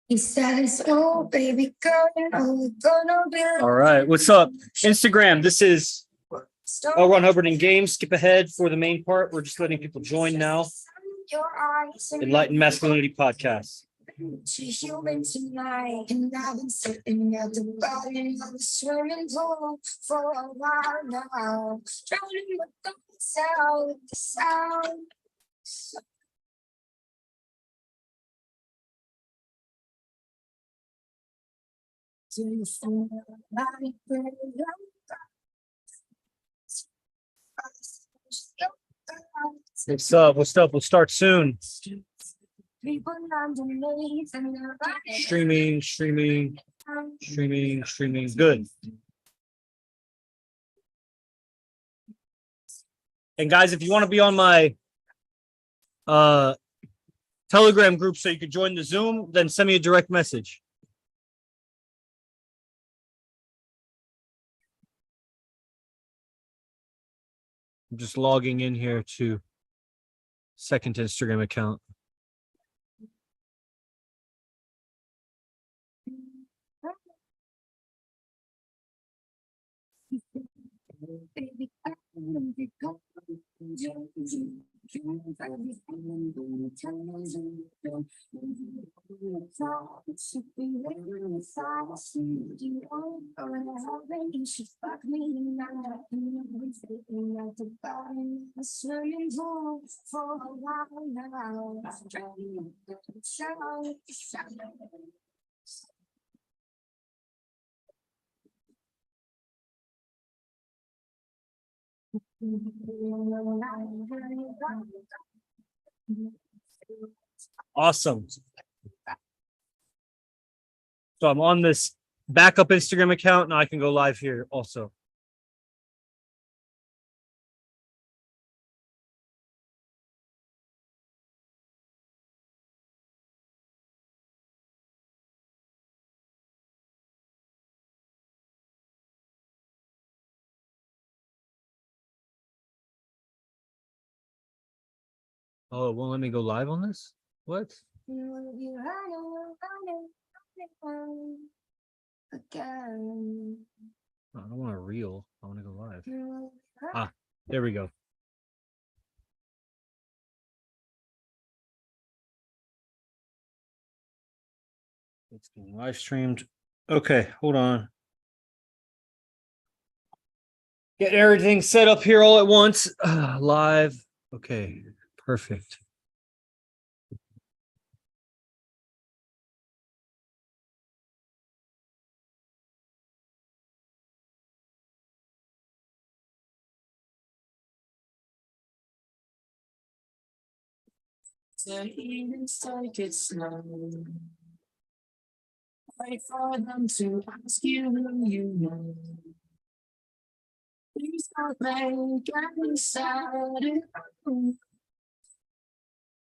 He says, "Oh, baby girl, you know we're gonna be." All right, what's up? Instagram. This is Ron Hubbard in game. Skip ahead for the main part. We're just letting people join now. Enlightened Masculinity Podcast. To human tonight, and I've been sitting at the bottom of the swimming pool for a while now, drowning my thoughts out with the sound. Do you feel like What's up? What's up? We'll start soon. Streaming. Good. And guys, if you want to be on my Telegram group so you can join the Zoom, then send me a direct message. I'm just logging in here to second Instagram account. Awesome. So I'm on this backup Instagram account. Now I can go live here also. Oh, well, let me go live on this. What? I don't want a reel. I want to go live. Ah, there we go. It's being live streamed. Okay, hold on. Get everything set up here all at once. Live. Okay, perfect. Take it slow. Wait for them to ask you who you know. Please don't make me sad.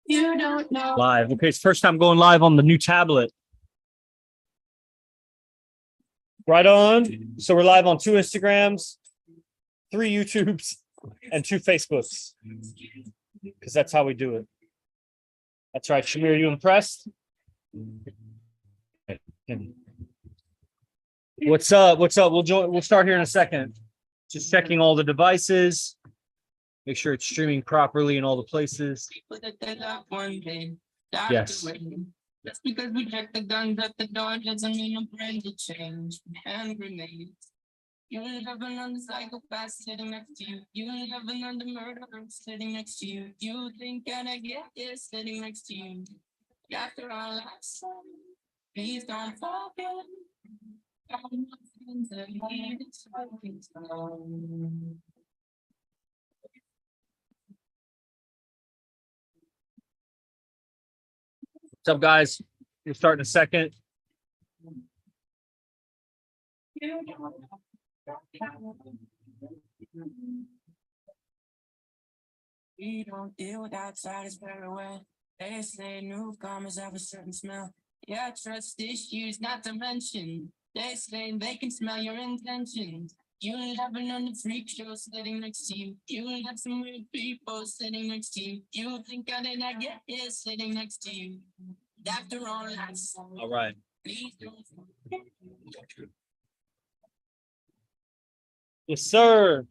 You don't know. Live. Okay, it's first time going live on the new tablet. Right on. So we're live on 2 Instagrams, 3 YouTubes, and 2 Facebooks. Because that's how we do it. That's right. Shamir, are you impressed? What's up? What's up? We'll start here in a second. Just checking all the devices. Make sure it's streaming properly in all the places. Yes. That's because we checked the guns at the door doesn't mean a brand to change. Hand grenades. You live on the psychopath sitting next to you. You live on the murderer sitting next to you. You think I get this sitting next to you. After all I said, please don't forget. What's up, guys? We'll start in a second. We don't deal with outsiders very well. They say newcomers have a certain smell. Yeah, trust issues, not to mention. They say they can smell your intentions. You'll have another freak show sitting next to you. You'll have some weird people sitting next to you. You think I did not get here sitting next to you. After all I saw, All right. please don't. Yes, sir.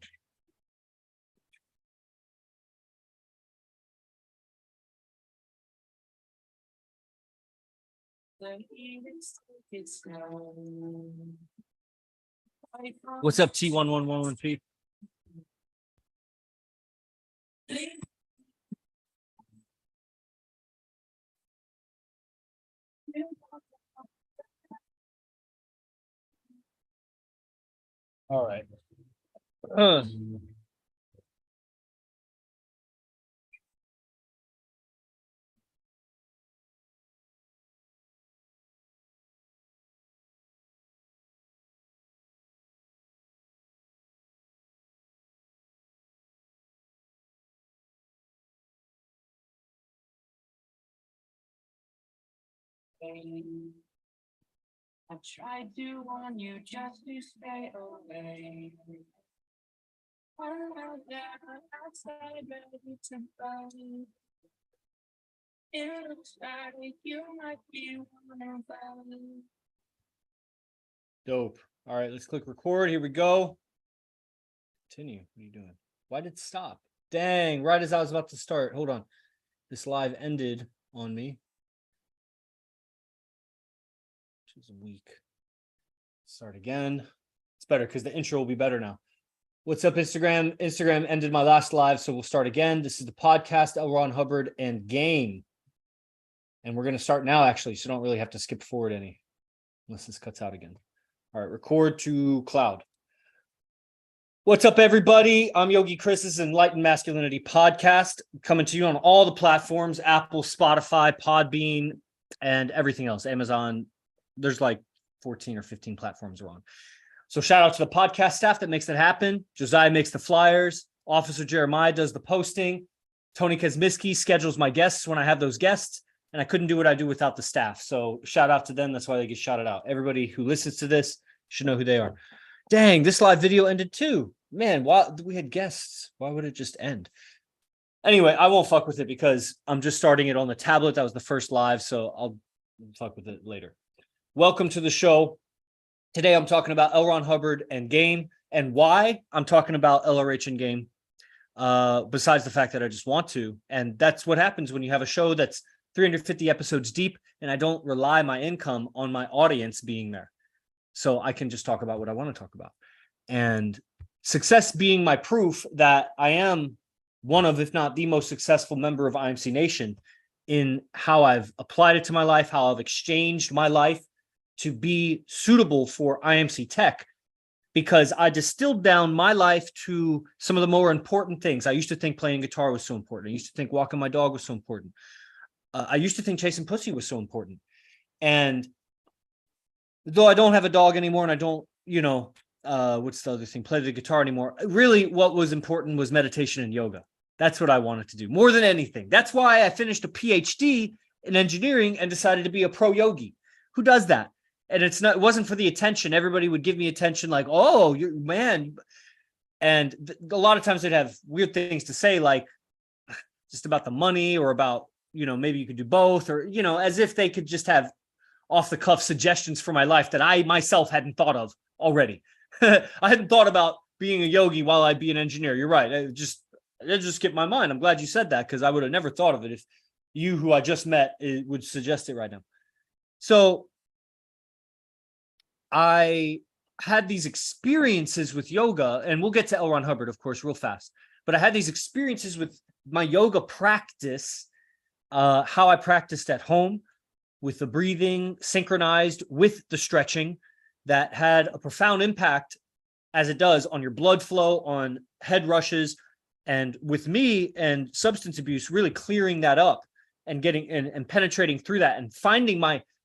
What's up, T1111P? All right. I tried to warn you just to stay away. I'm out there outside ready to burn. It looks like you might be one of them. Dope. All right, let's click record. Here we go. Continue. What are you doing? Why did it stop? Dang, right as I was about to start. Hold on. This live ended on me. Which is weak. Start again. It's better because the intro will be better now. What's up, Instagram? Instagram ended my last live, so we'll start again. This is the podcast, L. Ron Hubbard and Game. And we're going to start now, actually, so don't really have to skip forward any, unless this cuts out again. All right, record to cloud. What's up, everybody? I'm Yogi Chris's Enlightened Masculinity podcast, coming to you on all the platforms, Apple, Spotify, Podbean, and everything else, Amazon. There's like 14 or 15 platforms we're on. So shout out to the podcast staff that makes that happen. Josiah makes the flyers. Officer Jeremiah does the posting. Tony Kazmiski schedules my guests when I have those guests. And I couldn't do what I do without the staff. So shout out to them. That's why they get shouted out. Everybody who listens to this should know who they are. Dang, this live video ended too. Man, why we had guests? Why would it just end? Anyway, I won't fuck with it because I'm just starting it on the tablet. That was the first live, so I'll fuck with it later. Welcome to the show. Today I'm talking about L. Ron Hubbard and Game, and why I'm talking about LRH and Game, besides the fact that I just want to. And that's what happens when you have a show that's 350 episodes deep, and I don't rely my income on my audience being there. So I can just talk about what I want to talk about. And success being my proof that I am one of, if not the most successful member of IMC Nation in how I've applied it to my life, how I've exchanged my life to be suitable for IMC tech, because I distilled down my life to some of the more important things. I used to think playing guitar was so important. I used to think walking my dog was so important. I used to think chasing pussy was so important. And though I don't have a dog anymore and I don't, what's the other thing, play the guitar anymore, really what was important was meditation and yoga. That's what I wanted to do more than anything. That's why I finished a PhD in engineering and decided to be a pro yogi. Who does that? And it wasn't for the attention. Everybody would give me attention like, oh, you're man. And a lot of times they'd have weird things to say, like just about the money or about, maybe you could do both, or, as if they could just have off the cuff suggestions for my life that I myself hadn't thought of already. I hadn't thought about being a yogi while I'd be an engineer. You're right. It just skipped my mind. I'm glad you said that, because I would have never thought of it if you, who I just met, would suggest it right now. So I had these experiences with yoga, and we'll get to L. Ron Hubbard, of course, real fast. But I had these experiences with my yoga practice, how I practiced at home with the breathing synchronized with the stretching, that had a profound impact, as it does, on your blood flow, on head rushes, and with me and substance abuse, really clearing that up and getting and penetrating through that and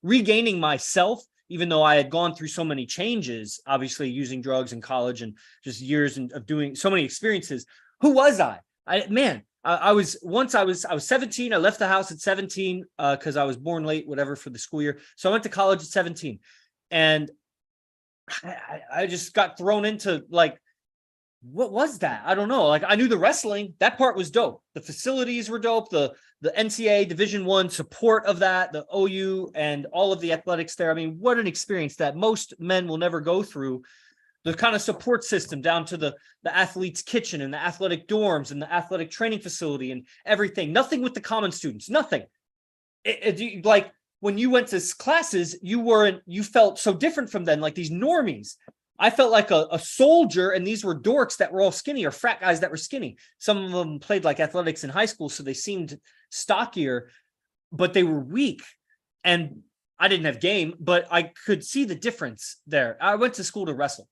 regaining myself, even though I had gone through so many changes, obviously using drugs in college and just years of doing so many experiences. Who was I? I was 17. I left the house at 17 because I was born late, whatever, for the school year. So I went to college at 17, and I just got thrown into, like, what was that? I don't know. Like, I knew the wrestling, that part was dope. The facilities were dope. The the NCAA Division I support of that, the OU and all of the athletics there. I mean, what an experience that most men will never go through. The kind of support system down to the athlete's kitchen and the athletic dorms and the athletic training facility and everything. Nothing with the common students, nothing. Like when you went to classes, you felt so different from them, like these normies. I felt like a soldier, and these were dorks that were all skinny, or frat guys that were skinny. Some of them played like athletics in high school, so they seemed stockier, but they were weak. And I didn't have game, but I could see the difference there. I went to school to wrestle.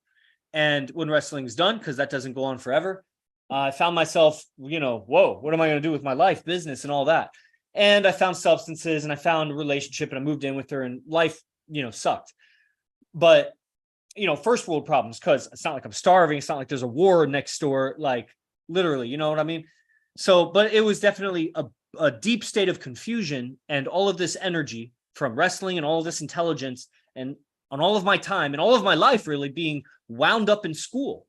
And when wrestling's done, because that doesn't go on forever, I found myself, whoa, what am I going to do with my life, business, and all that? And I found substances, and I found a relationship, and I moved in with her, and life, sucked. But, first world problems, because it's not like I'm starving. It's not like there's a war next door, like literally, you know what I mean? So, but it was definitely a deep state of confusion, and all of this energy from wrestling and all of this intelligence and on all of my time and all of my life really being wound up in school.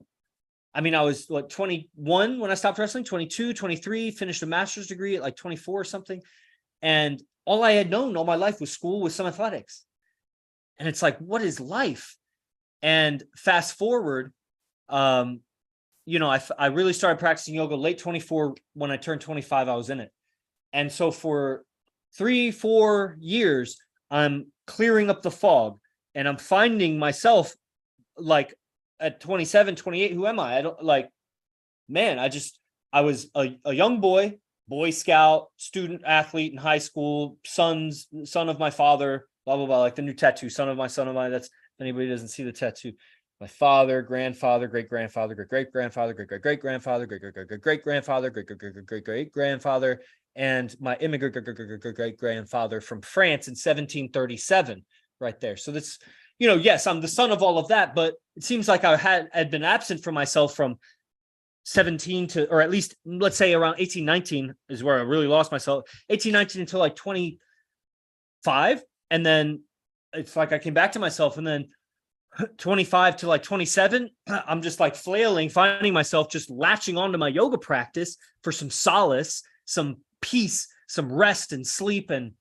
I mean, I was 21 when I stopped wrestling, 22, 23, finished a master's degree at like 24 or something. And all I had known all my life was school with some athletics. And it's like, what is life? And fast forward, I really started practicing yoga late 24. When I turned 25, I was in it. And so for 3-4 years, I'm clearing up the fog, and I'm finding myself like at 27, 28, who am I? I don't like, man, I was a young boy, Boy Scout, student athlete in high school, son of my father, blah, blah, blah, like the new tattoo, son of mine. That's, if anybody doesn't see the tattoo, my father, grandfather, great-grandfather, great-great-grandfather, great-great-grandfather, great-great-great-grandfather, great-great-great-grandfather, and my immigrant great-grandfather from France in 1737, right there. So that's, yes, I'm the son of all of that, but it seems like I had been absent from myself from 17 to, or at least let's say around 18, 19 is where I really lost myself. 18, 19 until like 25. And then it's like I came back to myself, and then 25 to like 27, I'm just like flailing, finding myself just latching onto my yoga practice for some solace, some peace, some rest and sleep and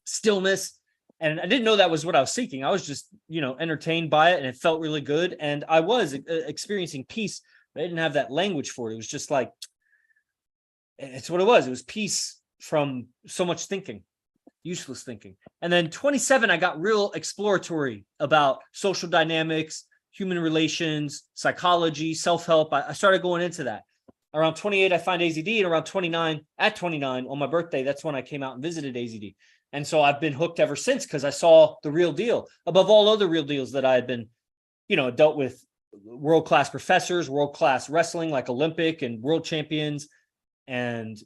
stillness. And I didn't know that was what I was seeking. I was just, entertained by it, and it felt really good. And I was experiencing peace, but I didn't have that language for it. It was just like, it's what it was. It was peace from so much thinking, useless thinking. And then 27, I got real exploratory about social dynamics, human relations, psychology, self-help. I started going into that. Around 28, I find AZD, and around 29, on my birthday, that's when I came out and visited AZD. And so I've been hooked ever since, because I saw the real deal above all other real deals that I had been, dealt with world-class professors, world-class wrestling, like Olympic and world champions. And,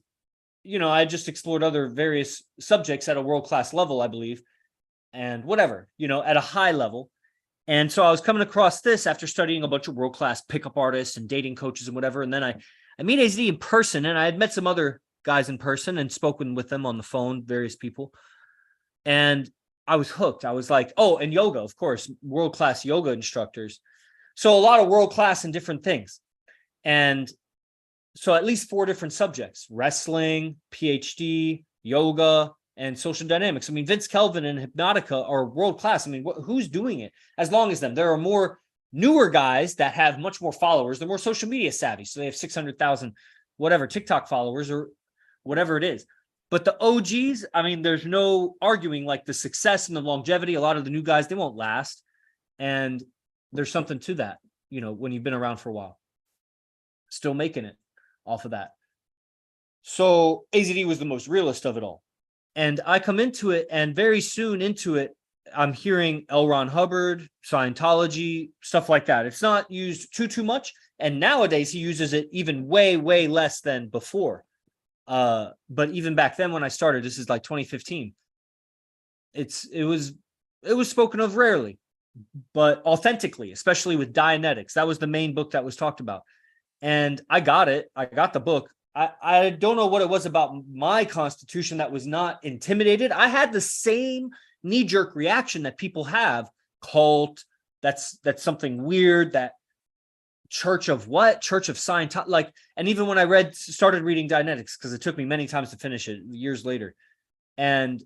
I just explored other various subjects at a world-class level, I believe, and whatever, at a high level. And so I was coming across this after studying a bunch of world-class pickup artists and dating coaches and whatever. And then I meet AZD in person, and I had met some other guys in person and spoken with them on the phone, various people. And I was hooked. I was like, oh, and yoga, of course, world-class yoga instructors. So a lot of world-class in different things. And so at least 4 different subjects: wrestling, PhD, yoga, and social dynamics. I mean, Vince Kelvin and Hypnotica are world-class. I mean, who's doing it as long as them? There are more newer guys that have much more followers. They're more social media savvy. So they have 600,000, whatever, TikTok followers or whatever it is. But the OGs, I mean, there's no arguing like the success and the longevity. A lot of the new guys, they won't last. And there's something to that, when you've been around for a while, still making it off of that. So AZD was the most realist of it all. And I come into it, and very soon into it, I'm hearing L. Ron Hubbard, Scientology, stuff like that. It's not used too much. And nowadays he uses it even way, way less than before. But even back then when I started, this is like 2015, it was spoken of rarely, but authentically, especially with Dianetics. That was the main book that was talked about. And I got it. I got the book. I don't know what it was about my constitution that was not intimidated. I had the same knee-jerk reaction that people have. Cult, that's something weird, that Church of what? Church of Scientology. Like, and even when I started reading Dianetics, because it took me many times to finish it years later. And,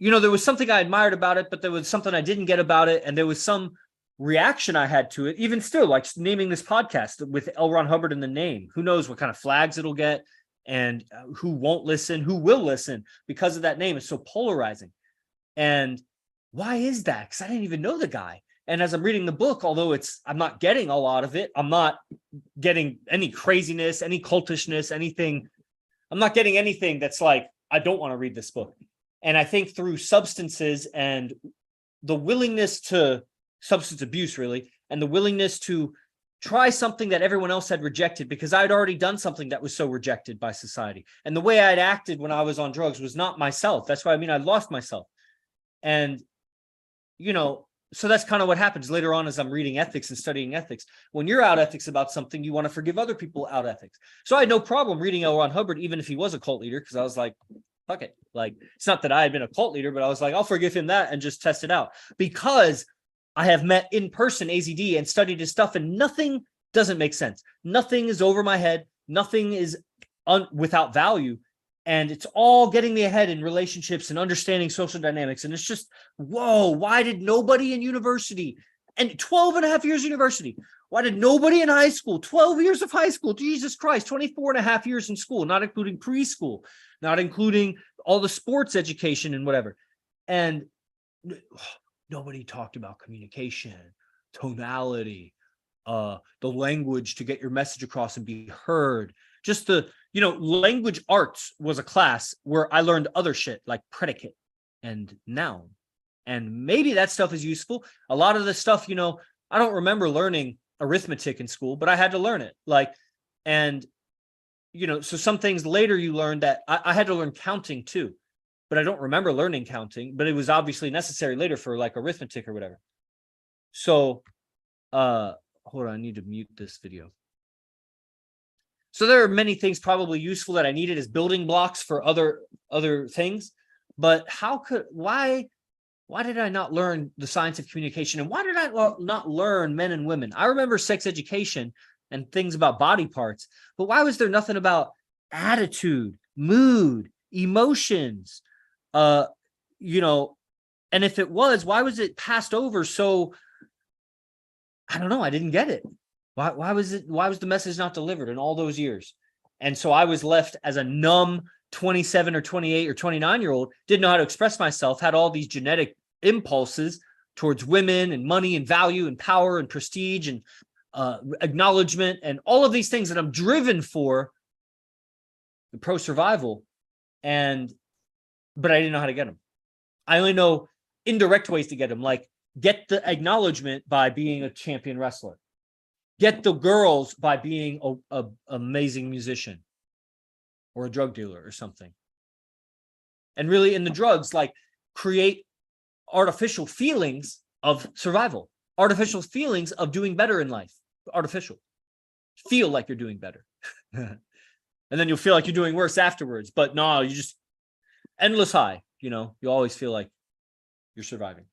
there was something I admired about it, but there was something I didn't get about it. And there was some reaction I had to it, even still, like naming this podcast with L. Ron Hubbard in the name. Who knows what kind of flags it'll get and who won't listen, who will listen because of that name. It's so polarizing. And why is that? Because I didn't even know the guy. And as I'm reading the book, although I'm not getting a lot of it, I'm not getting any craziness, any cultishness, anything. I'm not getting anything that's like, I don't want to read this book. And I think through substances and the willingness to substance abuse, really, and the willingness to try something that everyone else had rejected, because I'd already done something that was so rejected by society. And the way I'd acted when I was on drugs was not myself. That's what I mean. I lost myself. And, so that's kind of what happens later on as I'm reading ethics and studying ethics. When you're out ethics about something, you want to forgive other people out ethics. So I had no problem reading L. Ron Hubbard, even if he was a cult leader, because I was like, fuck it. Like, it's not that I had been a cult leader, but I was like, I'll forgive him that and just test it out. Because I have met in person AZD and studied his stuff, and nothing doesn't make sense. Nothing is over my head. Nothing is without value. And it's all getting me ahead in relationships and understanding social dynamics. And it's just, whoa, why did nobody in university and 12 and a half years university, why did nobody in high school, 12 years of high school, Jesus Christ, 24 and a half years in school, not including preschool, not including all the sports education and whatever. And nobody talked about communication, tonality, the language to get your message across and be heard. Just the, language arts was a class where I learned other shit like predicate and noun. And maybe that stuff is useful. A lot of the stuff, I don't remember learning arithmetic in school, but I had to learn it. So some things later you learn that I had to learn counting too, but I don't remember learning counting, but it was obviously necessary later for like arithmetic or whatever. So, hold on, I need to mute this video. So there are many things probably useful that I needed as building blocks for other things, but why did I not learn the science of communication? And why did I not learn men and women? I remember sex education and things about body parts, but why was there nothing about attitude, mood, emotions? And if it was, why was it passed over? So I don't know. I didn't get it. Why was the message not delivered in all those years? And so I was left as a numb 27 or 28 or 29-year-old, didn't know how to express myself, had all these genetic impulses towards women and money and value and power and prestige and acknowledgement and all of these things that I'm driven for, the pro-survival, but I didn't know how to get them. I only know indirect ways to get them, like get the acknowledgement by being a champion wrestler. Get the girls by being a amazing musician or a drug dealer or something. And really in the drugs, like create artificial feelings of survival, artificial feelings of doing better in life, artificial. Feel like you're doing better. And then you'll feel like you're doing worse afterwards. But no, you just endless high, you always feel like you're surviving.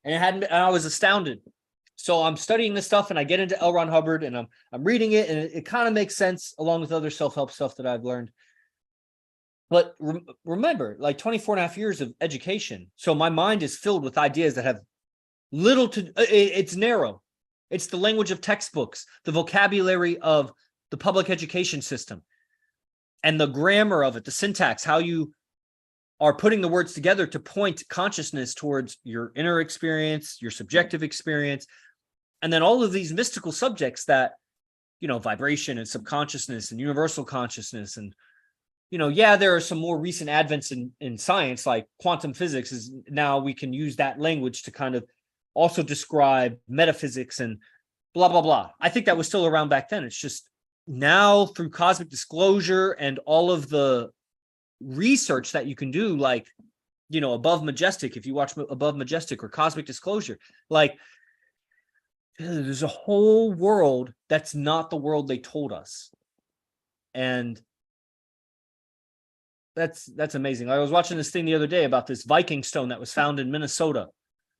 And I was astounded. So I'm studying this stuff and I get into L. Ron Hubbard and I'm reading it and it kind of makes sense along with other self-help stuff that I've learned. But remember, like 24 and a half years of education. So my mind is filled with ideas that have little to, it's narrow. It's the language of textbooks, the vocabulary of the public education system and the grammar of it, the syntax, how you are putting the words together to point consciousness towards your inner experience, your subjective experience, and then all of these mystical subjects that, vibration and subconsciousness and universal consciousness. And, there are some more recent advents in science, like quantum physics is now we can use that language to kind of also describe metaphysics and blah, blah, blah. I think that was still around back then. It's just now through cosmic disclosure and all of the research that you can do, like, Above Majestic, if you watch Above Majestic or Cosmic Disclosure, like there's a whole world that's not the world they told us. And that's amazing. I was watching this thing the other day about this Viking stone that was found in Minnesota.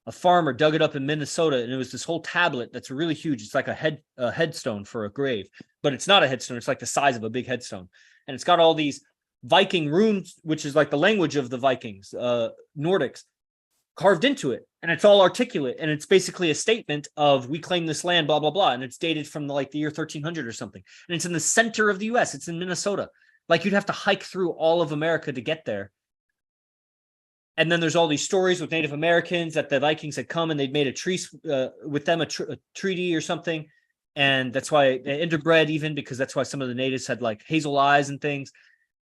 a farmer dug it up in Minnesota, and it was this whole tablet that's really huge. It's like a headstone for a grave, but it's not a headstone. It's like the size of a big headstone, and it's got all these Viking runes, which is like the language of the Vikings, Nordics, carved into it, and it's all articulate, and it's basically a statement of we claim this land, blah blah blah, and it's dated from the year 1300 or something, and it's in the center of the U.S. It's in Minnesota. Like you'd have to hike through all of America to get there. And then there's all these stories with Native Americans that the Vikings had come and they'd made a truce with them, a treaty or something, and that's why they interbred, even because that's why some of the natives had like hazel eyes and things.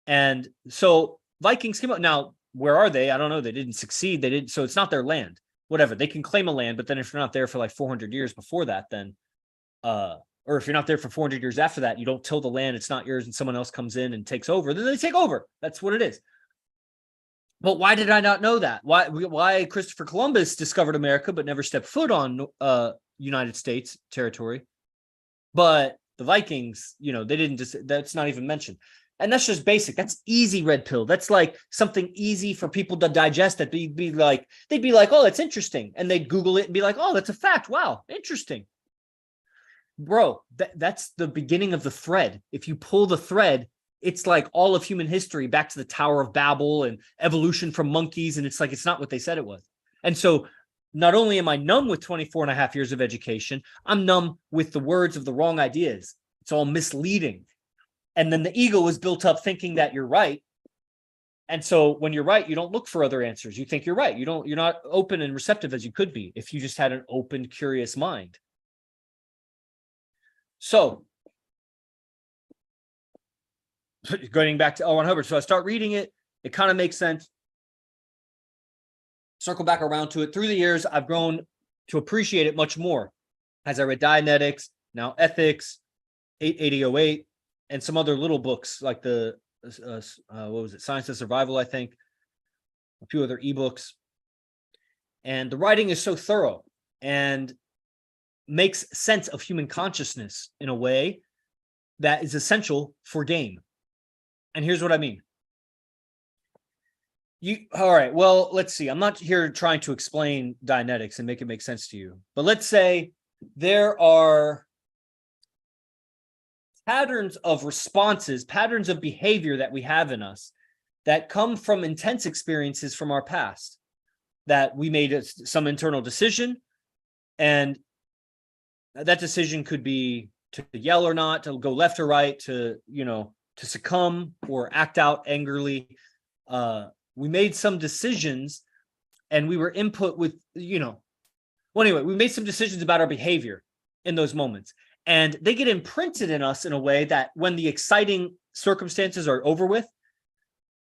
And so Vikings came out. Now, where are they? I don't know. They didn't succeed. They didn't. So it's not their land. Whatever. They can claim a land, but then if you're not there for like 400 years before that, then, or if you're not there for 400 years after that, you don't till the land. It's not yours, and someone else comes in and takes over. Then they take over. That's what it is. But why did I not know that? Why Christopher Columbus discovered America but never stepped foot on United States territory? But the Vikings, they didn't that's not even mentioned. And that's just basic. That's easy red pill. That's like something easy for people to digest. That they'd be like, oh, that's interesting. And they'd Google it and be like, oh, that's a fact. Wow, interesting. Bro, that's the beginning of the thread. If you pull the thread, it's like all of human history back to the Tower of Babel and evolution from monkeys. And it's like, it's not what they said it was. And so not only am I numb with 24 and a half years of education, I'm numb with the words of the wrong ideas. It's all misleading. And then the ego is built up thinking that you're right. And so when you're right, you don't look for other answers. You think you're right. You're not open and receptive as you could be if you just had an open, curious mind. So going back to L. Ron Hubbard. So I start reading it. It kind of makes sense. Circle back around to it. Through the years, I've grown to appreciate it much more as I read Dianetics, now Ethics, 8008, and some other little books like the, what was it? Science of Survival, I think. A few other ebooks. And the writing is so thorough and makes sense of human consciousness in a way that is essential for game. And here's what I mean. All right, well, let's see. I'm not here trying to explain Dianetics and make it make sense to you. But let's say there are patterns of responses, patterns of behavior that we have in us that come from intense experiences from our past, that we made some internal decision, and that decision could be to yell or not, to go left or right, to succumb or act out angrily. We made some decisions and we were input with, well, anyway, we made some decisions about our behavior in those moments, and they get imprinted in us in a way that when the exciting circumstances are over with,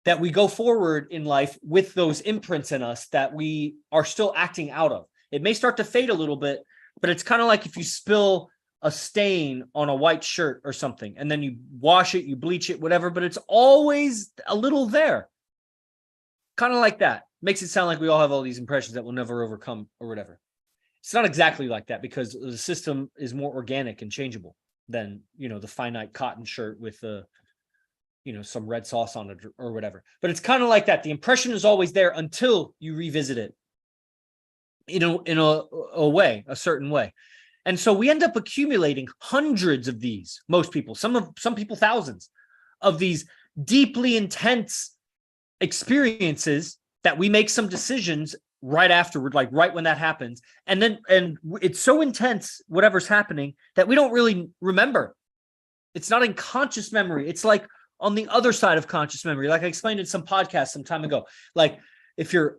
that we go forward in life with those imprints in us that we are still acting out of. It may start to fade a little bit, but it's kind of like if you spill a stain on a white shirt or something, and then you wash it, you bleach it, whatever, but it's always a little there. Kind of like that. Makes it sound like we all have all these impressions that we'll never overcome or whatever. It's not exactly like that, because the system is more organic and changeable than, the finite cotton shirt with some red sauce on it or whatever. But it's kind of like that. The impression is always there until you revisit it in a way, a certain way. And so we end up accumulating hundreds of these, most people, some people thousands of these deeply intense experiences that we make some decisions right afterward, like right when that happens. And it's so intense, whatever's happening, that we don't really remember. It's not in conscious memory. It's like on the other side of conscious memory. Like I explained in some podcast some time ago, like if your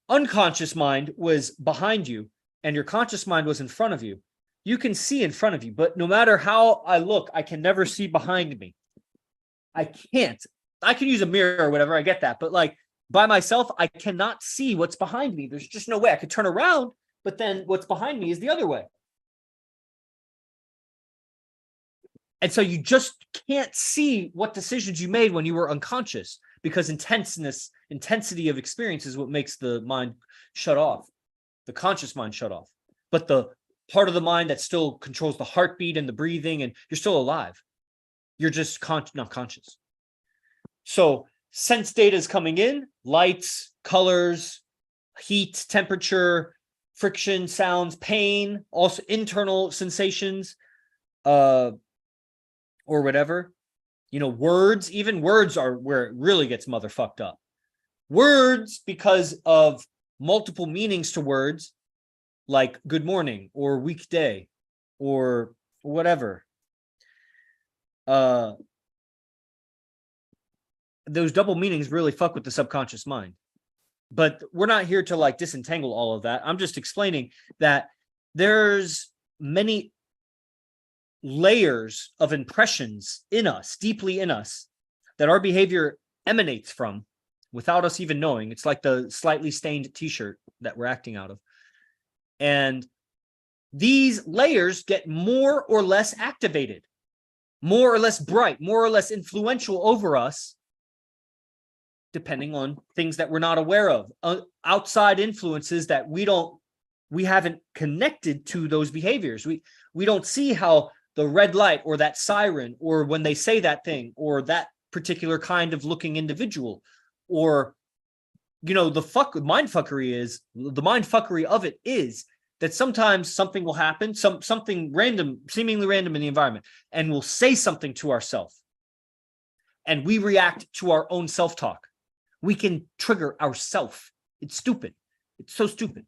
unconscious mind was behind you and your conscious mind was in front of you, you can see in front of you, but no matter how I look, I can never see behind me. I can't. I can use a mirror or whatever, I get that, but like by myself, I cannot see what's behind me. There's just no way. I could turn around, but then what's behind me is the other way. And so you just can't see what decisions you made when you were unconscious, because intensity of experience is what makes the mind shut off, the conscious mind shut off. But the part of the mind that still controls the heartbeat and the breathing, and you're still alive. You're just not conscious. So sense data is coming in, lights, colors, heat, temperature, friction, sounds, pain, also internal sensations, or whatever. You know, words, even words are where it really gets motherfucked up. Words, because of multiple meanings to words, like good morning or weekday or whatever. Those double meanings really fuck with the subconscious mind. But we're not here to like disentangle all of that. I'm just explaining that there's many layers of impressions in us, deeply in us, that our behavior emanates from without us even knowing. It's like the slightly stained t-shirt that we're acting out of. And these layers get more or less activated, more or less bright, more or less influential over us, depending on things that we're not aware of, outside influences that we haven't connected to those behaviors. We don't see how the red light or that siren, or when they say that thing, or that particular kind of looking individual, or, you know, the mind fuckery of it is that sometimes something will happen, something random, seemingly random in the environment, and we'll say something to ourselves, and we react to our own self-talk. We can trigger ourselves. It's stupid. It's so stupid.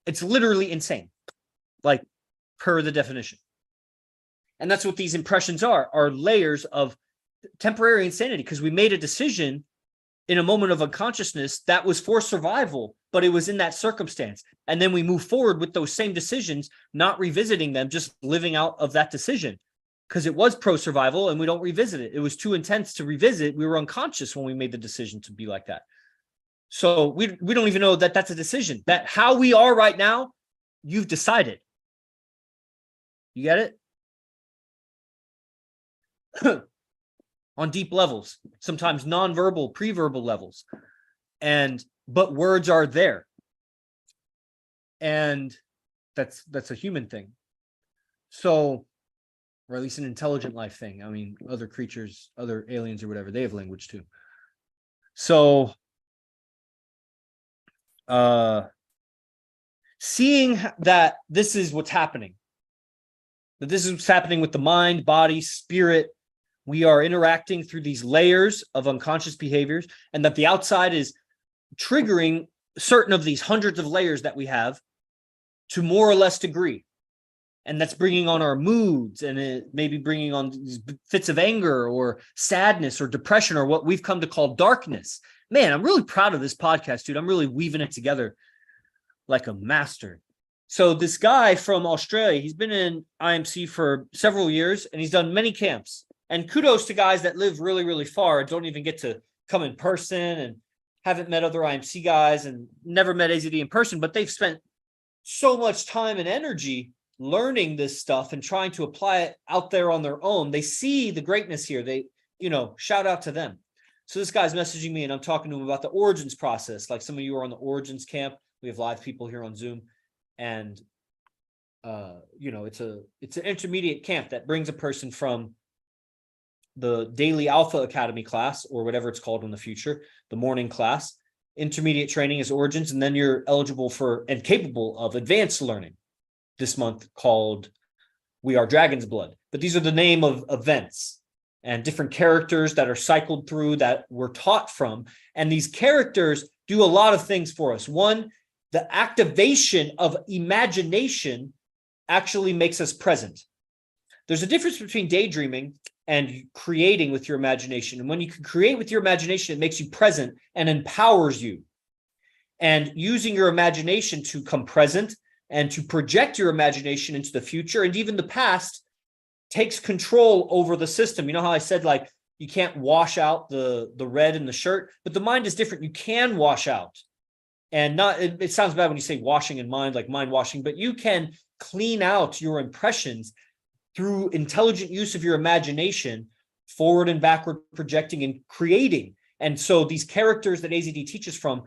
It's literally insane, like per the definition. And that's what these impressions are layers of temporary insanity, because we made a decision in a moment of unconsciousness that was for survival, but it was in that circumstance. And then we move forward with those same decisions, not revisiting them, just living out of that decision because it was pro-survival, and we don't revisit it. It was too intense to revisit. We were unconscious when we made the decision to be like that. So we don't even know that that's a decision. That how we are right now, you've decided. You get it? On deep levels, sometimes non-verbal, pre-verbal levels. But words are there. And that's a human thing. So, or at least an intelligent life thing. I mean, other creatures, other aliens or whatever, they have language too. So, seeing that this is what's happening, that this is what's happening with the mind, body, spirit, we are interacting through these layers of unconscious behaviors, and that the outside is triggering certain of these hundreds of layers that we have to more or less degree. And that's bringing on our moods, and it may be bringing on these fits of anger or sadness or depression, or what we've come to call darkness. Man, I'm really proud of this podcast, dude. I'm really weaving it together like a master. So this guy from Australia, he's been in IMC for several years, and he's done many camps. And kudos to guys that live really, really far and don't even get to come in person, and haven't met other IMC guys and never met AZD in person, but they've spent so much time and energy learning this stuff and trying to apply it out there on their own. They see the greatness here. They, shout out to them. So this guy's messaging me, and I'm talking to him about the origins process. Like some of you are on the origins camp. We have live people here on Zoom, and it's an intermediate camp that brings a person from the daily Alpha Academy class, or whatever it's called in the future, the morning class. Intermediate training is origins, and then you're eligible for and capable of advanced learning this month, called We Are Dragon's Blood. But these are the name of events and different characters that are cycled through that we're taught from. And these characters do a lot of things for us. One, the activation of imagination actually makes us present. There's a difference between daydreaming and creating with your imagination. And when you can create with your imagination, it makes you present and empowers you. And using your imagination to come present and to project your imagination into the future and even the past takes control over the system. You know how I said, like, you can't wash out the red in the shirt, but the mind is different. You can wash out. And it sounds bad when you say washing in mind, like mind washing, but you can clean out your impressions through intelligent use of your imagination, forward and backward projecting and creating. And so these characters that AZD teaches from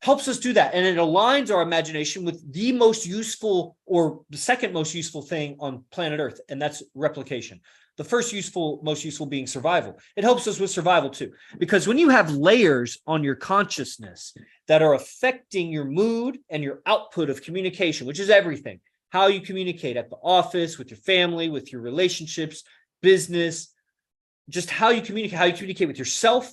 helps us do that. And it aligns our imagination with the most useful, or the second most useful thing on planet Earth, and that's replication. The first most useful being survival. It helps us with survival too, because when you have layers on your consciousness that are affecting your mood and your output of communication, which is everything, how you communicate at the office, with your family, with your relationships, business, just how you communicate with yourself,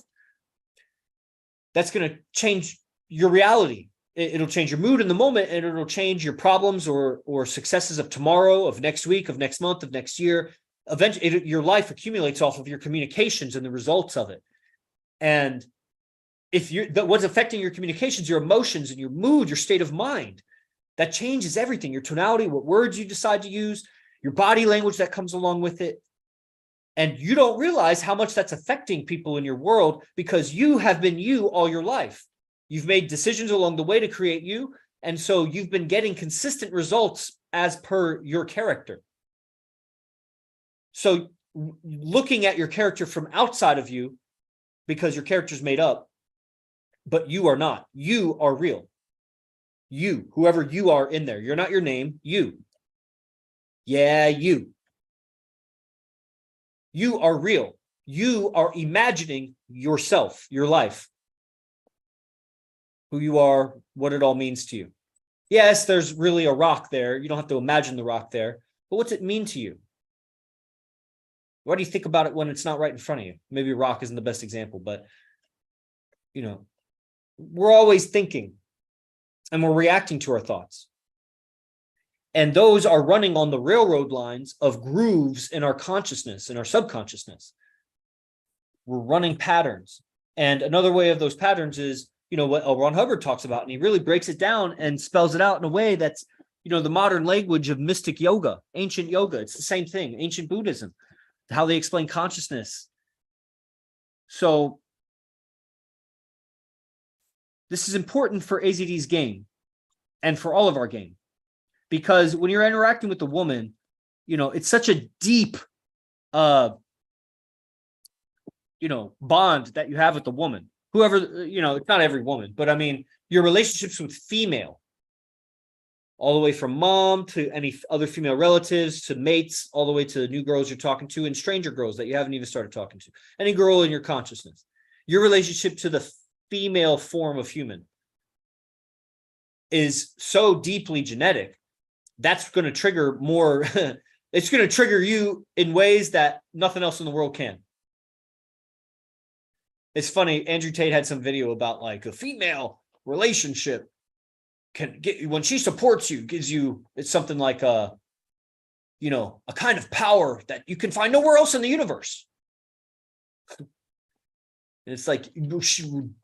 that's going to change your reality. It'll change your mood in the moment, and it'll change your problems or successes of tomorrow, of next week, of next month, of next year. Eventually, your life accumulates off of your communications and the results of it. And if what's affecting your communications, your emotions and your mood, your state of mind, that changes everything. Your tonality, what words you decide to use, your body language that comes along with it. And you don't realize how much that's affecting people in your world, because you have been you all your life. You've made decisions along the way to create you. And so you've been getting consistent results as per your character. So looking at your character from outside of you, because your character's made up, but you are not. You are real. You, whoever you are in there. You're not your name. You. Yeah, you. You are real. You are imagining yourself, your life, who you are, what it all means to you. Yes, there's really a rock there. You don't have to imagine the rock there. But what's it mean to you? Why do you think about it when it's not right in front of you? Maybe a rock isn't the best example, but, we're always thinking and we're reacting to our thoughts. And those are running on the railroad lines of grooves in our consciousness, in our subconsciousness. We're running patterns. And another way of those patterns is, what L. Ron Hubbard talks about. And he really breaks it down and spells it out in a way that's, the modern language of mystic yoga, ancient yoga. It's the same thing, ancient Buddhism, how they explain consciousness. So this is important for AZD's game and for all of our game. Because when you're interacting with a woman, it's such a deep, bond that you have with the woman. Whoever, it's not every woman, but I mean, your relationships with female, all the way from mom to any other female relatives to mates, all the way to new girls you're talking to and stranger girls that you haven't even started talking to. Any girl in your consciousness. Your relationship to the female form of human is so deeply genetic. That's going to trigger more. It's going to trigger you in ways that nothing else in the world can. It's funny. Andrew Tate had some video about like a female relationship can get, when she supports you, gives you, it's something like a kind of power that you can find nowhere else in the universe. And it's like,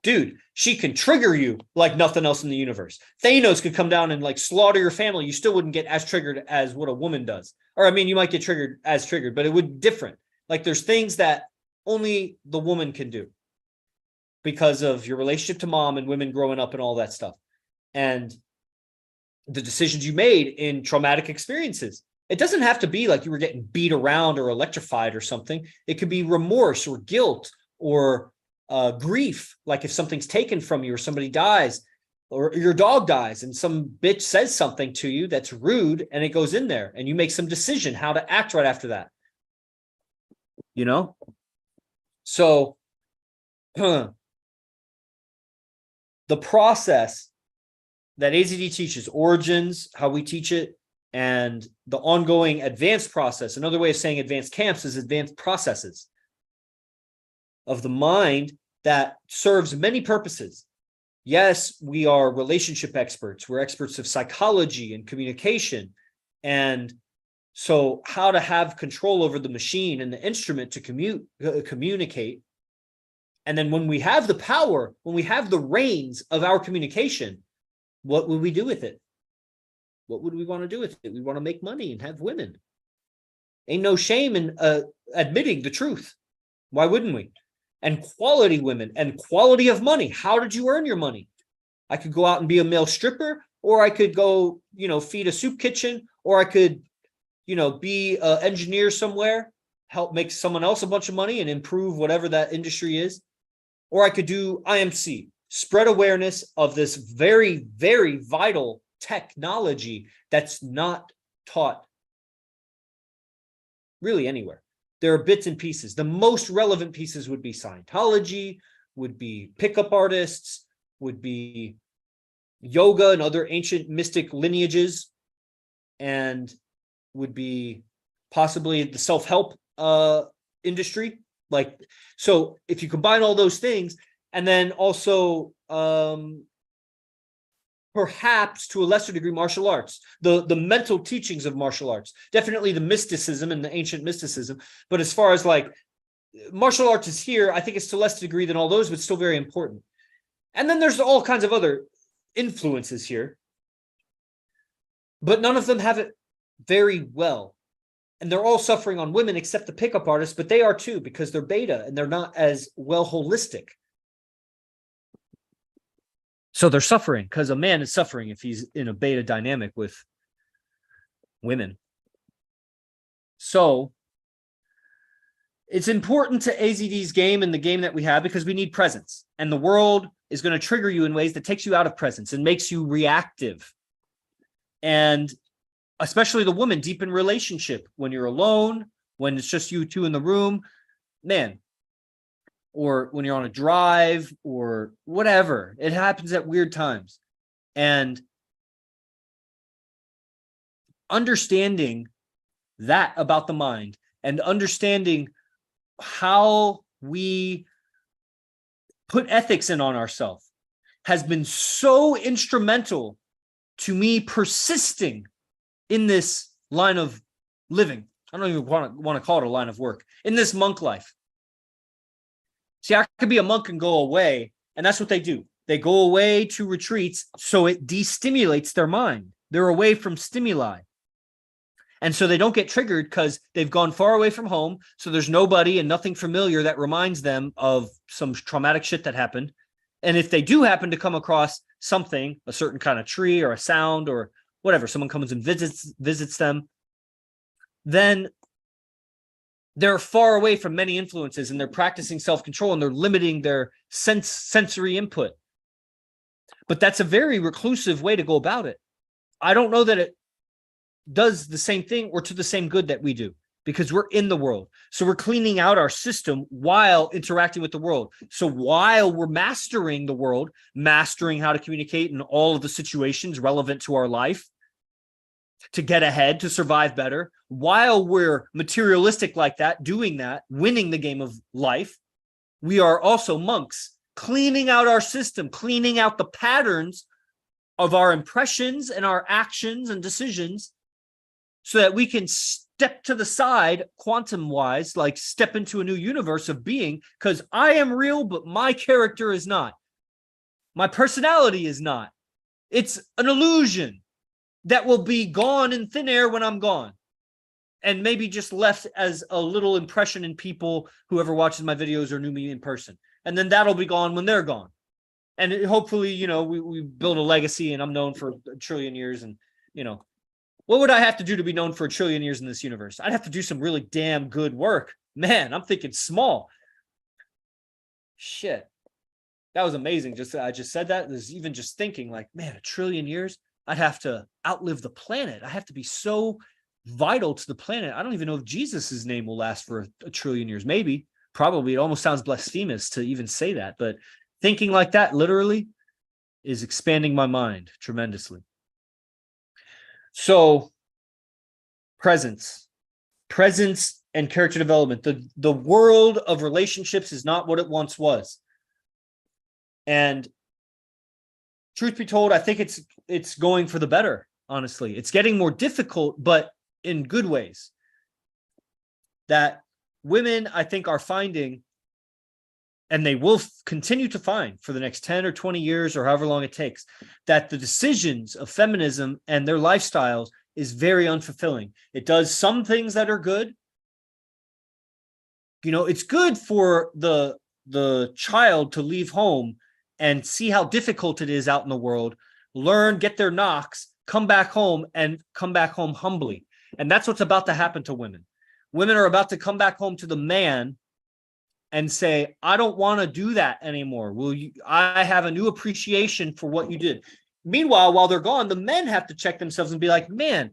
dude, she can trigger you like nothing else in the universe. Thanos could come down and like slaughter your family. You still wouldn't get as triggered as what a woman does. Or I mean, you might get triggered, but it would be different. Like there's things that only the woman can do because of your relationship to mom and women growing up and all that stuff. And the decisions you made in traumatic experiences. It doesn't have to be like you were getting beat around or electrified or something. It could be remorse or guilt or grief, like if something's taken from you or somebody dies or your dog dies and some bitch says something to you that's rude and it goes in there and you make some decision how to act right after that. So the process that AZD teaches, origins, how we teach it, and the ongoing advanced process. Another way of saying advanced camps is advanced processes of the mind that serves many purposes. Yes, we are relationship experts. We're experts of psychology and communication. And so how to have control over the machine and the instrument to communicate. And then when we have the power, when we have the reins of our communication, what would we do with it? What would we want to do with it? We want to make money and have women. Ain't no shame in admitting the truth. Why wouldn't we? And quality women and quality of money. How did you earn your money? I could go out and be a male stripper, or I could go, feed a soup kitchen, or I could, be an engineer somewhere, help make someone else a bunch of money and improve whatever that industry is. Or I could do IMC, spread awareness of this very, very vital technology that's not taught really anywhere. there are bits and pieces. The most relevant pieces would be Scientology, would be pickup artists, would be yoga and other ancient mystic lineages, and would be possibly the self-help industry. Like, so if you combine all those things, and then also perhaps to a lesser degree martial arts, the mental teachings of martial arts, definitely the mysticism and the ancient mysticism. But as far as like martial arts is here, I think it's to less degree than all those, but still very important. And then there's all kinds of other influences here, but none of them have it very well. And they're all suffering on women except the pickup artists, but they are too, because they're beta and they're not as well holistic. So they're suffering because a man is suffering if he's in a beta dynamic with women. So it's important to AZD's game and the game that we have, because we need presence. And the world is going to trigger you in ways that takes you out of presence and makes you reactive. And especially the woman deep in relationship, when you're alone, when it's just you two in the room, man, or when you're on a drive or whatever, it happens at weird times. And understanding that about the mind and understanding how we put ethics in on ourselves has been so instrumental to me persisting in this line of living. I don't even want to call it a line of work, in this monk life. See, I could be a monk and go away, and that's what they do. They go away to retreats, so it destimulates their mind. They're away from stimuli. And so they don't get triggered because they've gone far away from home, so there's nobody and nothing familiar that reminds them of some traumatic shit that happened. And if they do happen to come across something, a certain kind of tree or a sound or whatever, someone comes and visits them, then they're far away from many influences and they're practicing self-control and they're limiting their sensory input. But that's a very reclusive way to go about it. I don't know that it does the same thing or to the same good that we do, because we're in the world. So we're cleaning out our system while interacting with the world. So while we're mastering the world, mastering how to communicate in all of the situations relevant to our life, to get ahead, to survive better, while we're materialistic like that, doing that, winning the game of life, we are also monks, cleaning out our system, cleaning out the patterns of our impressions and our actions and decisions, so that we can step to the side quantum-wise, like step into a new universe of being, because I am real, but my character is not. My personality is not. It's an illusion that will be gone in thin air when I'm gone, and maybe just left as a little impression in people, whoever watches my videos or knew me in person. And then that'll be gone when they're gone. And hopefully, you know, we build a legacy and I'm known for a trillion years. And, you know, what would I have to do to be known for a trillion years in this universe? I'd have to do some really damn good work. Man, I'm thinking small. Shit. That was amazing. I just said that. There's even just thinking like, man, a trillion years, I'd have to outlive the planet. I have to be so vital to the planet. I don't even know if Jesus's name will last for a trillion years. Maybe, probably. It almost sounds blasphemous to even say that, but thinking like that literally is expanding my mind tremendously. So presence and character development. The world of relationships is not what it once was. And truth be told, I think it's going for the better, honestly. It's getting more difficult, but in good ways. That women, I think, are finding, and they will continue to find for the next 10 or 20 years or however long it takes, that the decisions of feminism and their lifestyles is very unfulfilling. It does some things that are good. You know, it's good for the child to leave home and see how difficult it is out in the world, learn, get their knocks, come back home and come back home humbly. And that's what's about to happen to women. Women are about to come back home to the man and say, I don't want to do that anymore. I have a new appreciation for what you did. Meanwhile, while they're gone, the men have to check themselves and be like, man,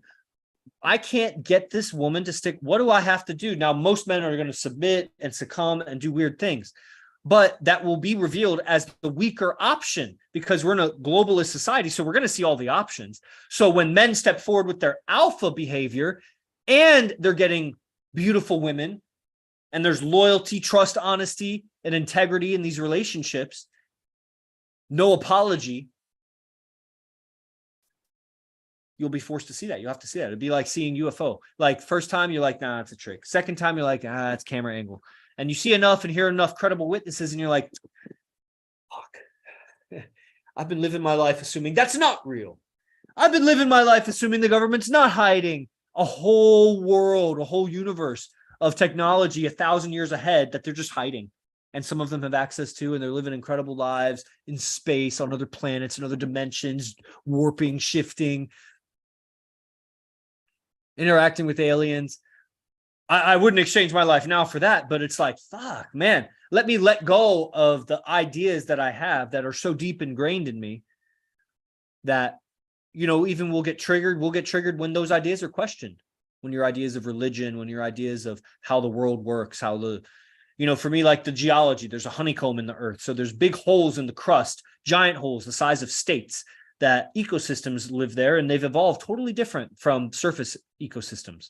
I can't get this woman to stick. What do I have to do? Now, most men are going to submit and succumb and do weird things, but that will be revealed as the weaker option because we're in a globalist society. So we're going to see all the options. So when men step forward with their alpha behavior and they're getting beautiful women and there's loyalty, trust, honesty, and integrity in these relationships, no apology, you'll be forced to see that. You have to see that. It'd be like seeing UFO. Like first time you're like, nah, it's a trick. Second time you're like, it's camera angle. And you see enough and hear enough credible witnesses and you're like, fuck, I've been living my life assuming that's not real. I've been living my life assuming the government's not hiding a whole world, a whole universe of technology 1,000 years ahead that they're just hiding. And some of them have access to, and they're living incredible lives in space, on other planets, in other dimensions, warping, shifting, interacting with aliens. I wouldn't exchange my life now for that, but it's like, fuck, man, let me let go of the ideas that I have that are so deep ingrained in me that, you know, even we'll get triggered when those ideas are questioned, when your ideas of religion, when your ideas of how the world works, how the, you know, for me, like the geology, there's a honeycomb in the earth. So there's big holes in the crust, giant holes the size of states, that ecosystems live there, and they've evolved totally different from surface ecosystems.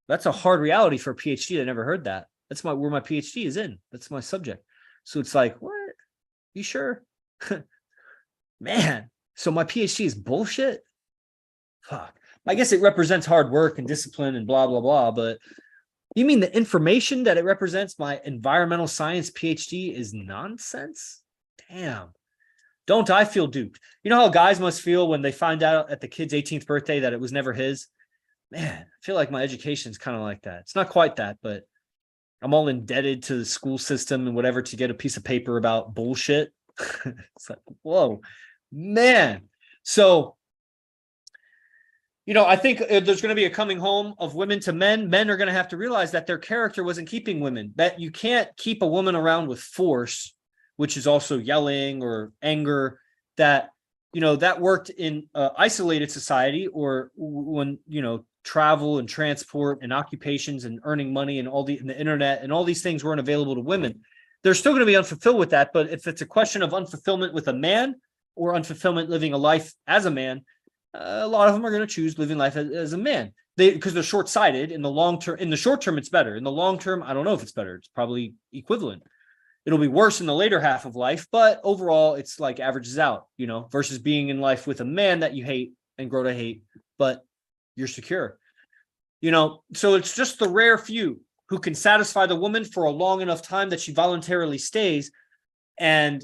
That's a hard reality for a PhD. I never heard that. That's where my PhD is in. That's my subject. So it's like, what? You sure? Man. So my PhD is bullshit? Fuck. I guess it represents hard work and discipline and blah, blah, blah. But you mean the information that it represents, my environmental science PhD, is nonsense? Damn. Don't I feel duped? You know how guys must feel when they find out at the kid's 18th birthday that it was never his? Man, I feel like my education's kind of like that. It's not quite that, but I'm all indebted to the school system and whatever to get a piece of paper about bullshit. It's like, whoa, man. So, you know, I think there's going to be a coming home of women to men. Men are going to have to realize that their character wasn't keeping women, that you can't keep a woman around with force, which is also yelling or anger, that, you know, that worked in isolated society, or when, you know, travel and transport and occupations and earning money and and the internet and all these things weren't available to women. They're still going to be unfulfilled with that. But if it's a question of unfulfillment with a man or unfulfillment living a life as a man, a lot of them are going to choose living life as a man. Because they're short-sighted. In the long term, in the short term, it's better. In the long term, I don't know if it's better. It's probably equivalent. It'll be worse in the later half of life, but overall it's like averages out, you know, versus being in life with a man that you hate and grow to hate, but you're secure, you know. So it's just the rare few who can satisfy the woman for a long enough time that she voluntarily stays. And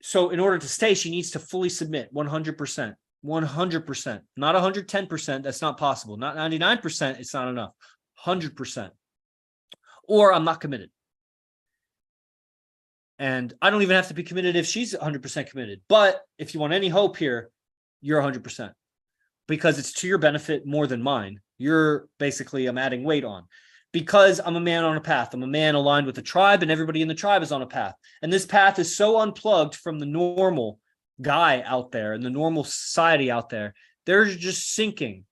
so in order to stay, she needs to fully submit 100%, 100%, not 110%. That's not possible. Not 99%. It's not enough. 100%. Or I'm not committed. And I don't even have to be committed if she's 100% committed. But if you want any hope here, you're 100%. Because it's to your benefit more than mine. You're basically, I'm adding weight on. Because I'm a man on a path. I'm a man aligned with the tribe, and everybody in the tribe is on a path. And this path is so unplugged from the normal guy out there and the normal society out there. They're just sinking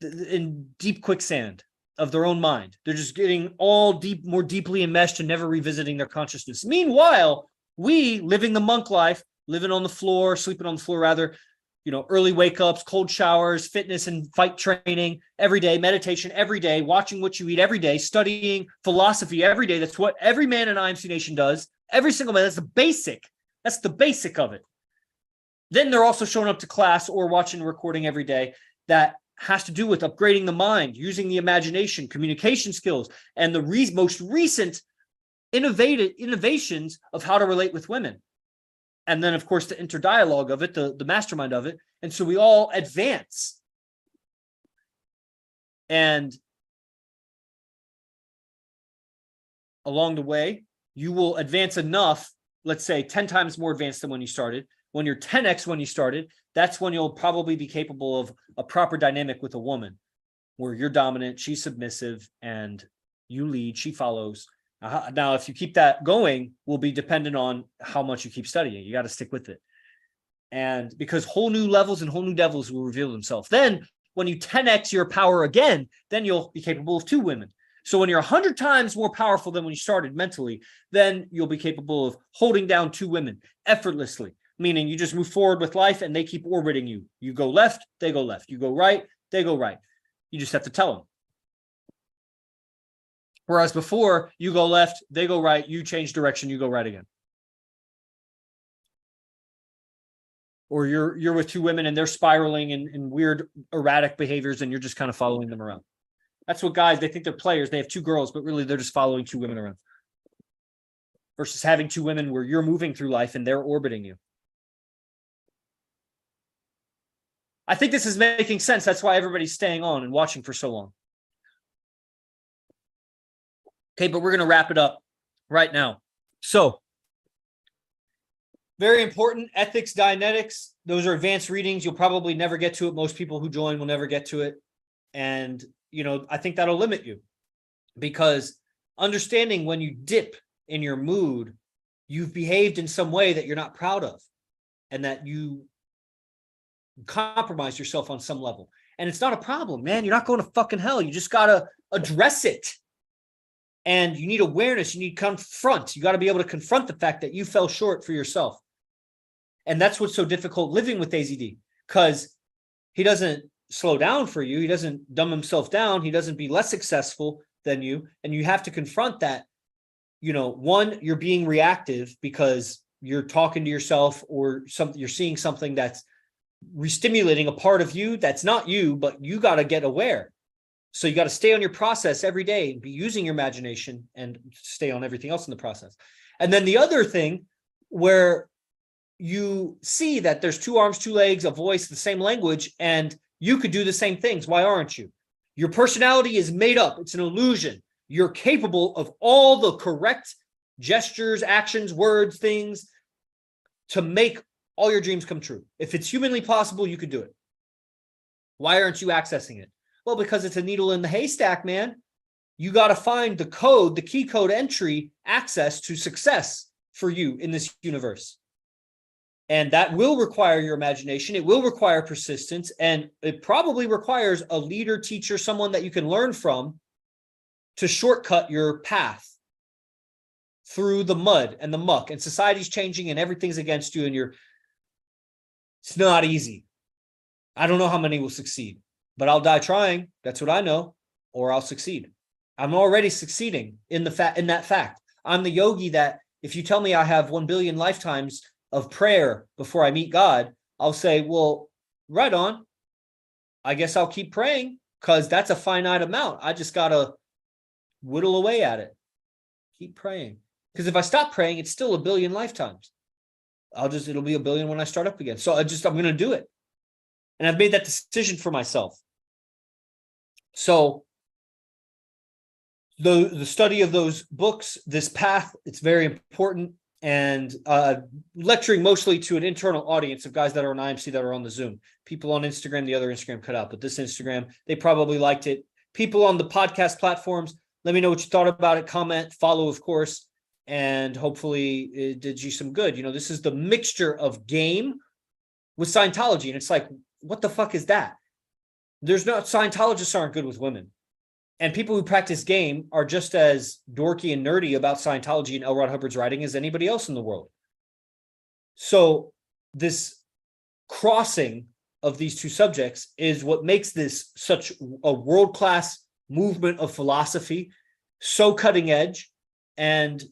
in deep quicksand of their own mind. They're just getting more deeply enmeshed and never revisiting their consciousness. Meanwhile, we living the monk life, sleeping on the floor rather, you know, early wake ups, cold showers, fitness and fight training every day, meditation every day, watching what you eat every day, studying philosophy every day. That's what every man in IMC Nation does. Every single man. That's the basic. That's the basic of it. Then they're also showing up to class or watching a recording every day that has to do with upgrading the mind, using the imagination, communication skills, and the most recent innovations of how to relate with women. And then, of course, the interdialogue of it, the mastermind of it. And so we all advance. And along the way, you will advance enough, let's say 10 times more advanced than when you started. When you're 10x when you started, that's when you'll probably be capable of a proper dynamic with a woman where you're dominant, she's submissive, and you lead, she follows. Now, if you keep that going, will be dependent on how much you keep studying. You got to stick with it. And because whole new levels and whole new devils will reveal themselves. Then When you 10x your power again, then you'll be capable of 2 women. So when you're 100 times more powerful than when you started mentally, then you'll be capable of holding down 2 women effortlessly, meaning you just move forward with life and they keep orbiting you. You go left, they go left. You go right, they go right. You just have to tell them. Whereas before, you go left, they go right, you change direction, you go right again. Or you're with 2 women and they're spiraling in weird erratic behaviors and you're just kind of following them around. That's what guys, they think they're players. They have 2 girls, but really they're just following 2 women around. Versus having 2 women where you're moving through life and they're orbiting you. I think this is making sense. That's why everybody's staying on and watching for so long. Okay, but we're going to wrap it up right now. So, very important, ethics, Dianetics. Those are advanced readings. You'll probably never get to it. Most people who join will never get to it. And, I think that'll limit you. Because understanding when you dip in your mood, you've behaved in some way that you're not proud of. And that you compromise yourself on some level. And it's not a problem, man. You're not going to fucking hell. You just got to address it. And you need awareness. You need confront. You got to be able to confront the fact that you fell short for yourself. And that's what's so difficult living with AZD, because he doesn't slow down for you. He doesn't dumb himself down. He doesn't be less successful than you. And you have to confront that. One, you're being reactive because you're talking to yourself or something. You're seeing something that's re-stimulating a part of you that's not you, but you got to get aware. So you got to stay on your process every day and be using your imagination and stay on everything else in the process. And then the other thing where you see that there's 2 arms, 2 legs, a voice, the same language, and you could do the same things. Why aren't you? Your personality is made up. It's an illusion. You're capable of all the correct gestures, actions, words, things to make all your dreams come true. If it's humanly possible, you could do it. Why aren't you accessing it? Well, because it's a needle in the haystack, man. You got to find the code, the key code entry access to success for you in this universe. And that will require your imagination. It will require persistence. And it probably requires a leader, teacher, someone that you can learn from to shortcut your path through the mud and the muck. And society's changing and everything's against you. And it's not easy. I don't know how many will succeed. But I'll die trying. That's what I know. Or I'll succeed. I'm already succeeding in that fact. I'm the yogi that if you tell me I have 1 billion lifetimes of prayer before I meet God, I'll say, well, right on. I guess I'll keep praying because that's a finite amount. I just got to whittle away at it. Keep praying. Because if I stop praying, it's still 1 billion lifetimes. It'll be 1 billion when I start up again. So I'm going to do it. And I've made that decision for myself. So the study of those books, this path, it's very important. And lecturing mostly to an internal audience of guys that are on IMC that are on the Zoom. People on Instagram, the other Instagram cut out, but this Instagram, they probably liked it. People on the podcast platforms, let me know what you thought about it. Comment, follow, of course. And hopefully it did you some good. This is the mixture of game with Scientology. And it's like, what the fuck is that? Scientologists aren't good with women. And people who practice game are just as dorky and nerdy about Scientology and L. Ron Hubbard's writing as anybody else in the world. So this crossing of these 2 subjects is what makes this such a world-class movement of philosophy, so cutting edge and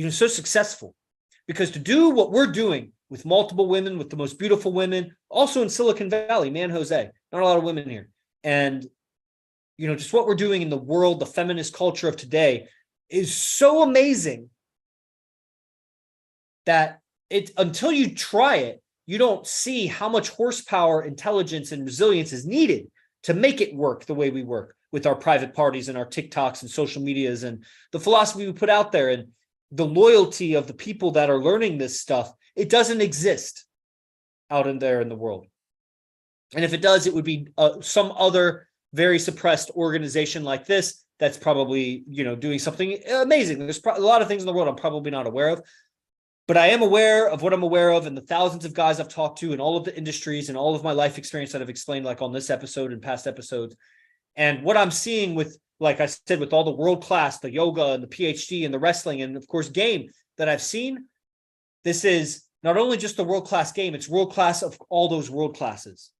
so successful. Because to do what we're doing with multiple women, with the most beautiful women, also in Silicon Valley, man, Jose, not a lot of women here. And, just what we're doing in the world, the feminist culture of today is so amazing that until you try it, you don't see how much horsepower, intelligence, and resilience is needed to make it work the way we work with our private parties and our TikToks and social medias and the philosophy we put out there and the loyalty of the people that are learning this stuff. It doesn't exist out in there in the world. And if it does, it would be some other very suppressed organization like this that's probably, doing something amazing. There's a lot of things in the world I'm probably not aware of, But I am aware of what I'm aware of and the thousands of guys I've talked to and all of the industries and all of my life experience that I've explained, like on this episode and past episodes. And what I'm seeing with, like I said, with all the world class, the yoga and the PhD and the wrestling and of course game that I've seen, this is not only just the world class game, it's world class of all those world classes.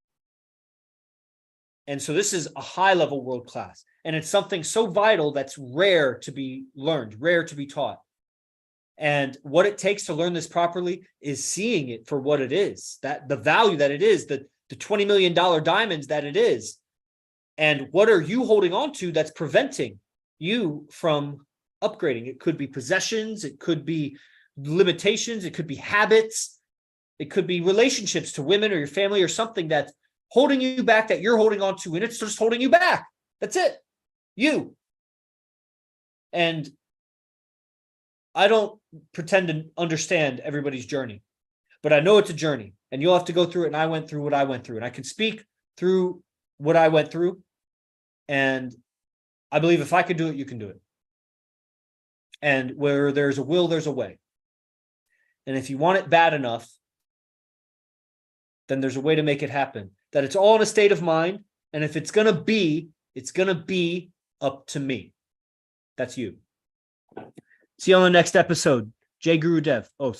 And so this is a high level world class. And it's something so vital that's rare to be learned, rare to be taught. And what it takes to learn this properly is seeing it for what it is, that the value that it is, the $20 million diamonds that it is. And what are you holding on to that's preventing you from upgrading? It could be possessions, it could be limitations, it could be habits, it could be relationships to women or your family or something that's holding you back that you're holding on to, and it's just holding you back. That's it. You. And I don't pretend to understand everybody's journey, but I know it's a journey and you'll have to go through it. And I went through what I went through, and I can speak through what I went through. And I believe if I could do it, you can do it. And where there's a will, there's a way. And if you want it bad enough, then there's a way to make it happen. That it's all in a state of mind. And if it's going to be, it's going to be up to me. That's you. See you on the next episode. Jay Guru Dev. Oh,